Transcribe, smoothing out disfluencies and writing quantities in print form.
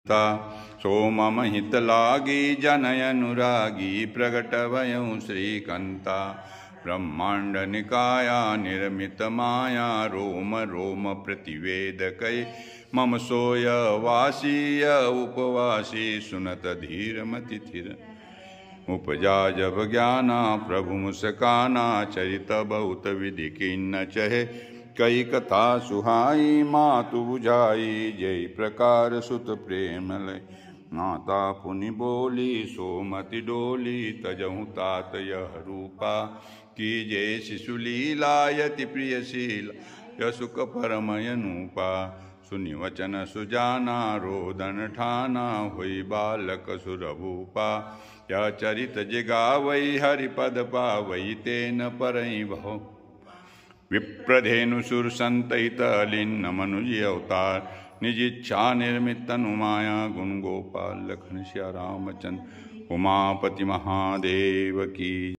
सो मम हित लागी जनय अनुरागी प्रगट भयं श्रीकंता। ब्रह्मांड निकाया निर्मित माया रोम रोम प्रतिवेदकै। मम सोय वासीय उपवासी सुनत धीर मति थिर। उपजा जब ज्ञाना प्रभु मुस्काना चरित बहुत विधि किन्न चहे। कई कथा सुहाई मातु बुझाई जय प्रकार सुत प्रेम लय। माता पुनि बोली सोमति डोली तजहु तात यह रूपा। कीजे शिशु लीला यति प्रियशील यसुक परमयनुपा। सुनि वचन सुजाना रोदन ठाना हुई बालक सुरभूपा। यह चरित जिगावै हरिपद पावै तेन परई भव। विप्रधेनु सुर संतहित लीन मनुज अवतार। निज इच्छा निर्मित तनु माया गुण गोपाल लखन श्या रामचंद्र। उमापति महादेव की।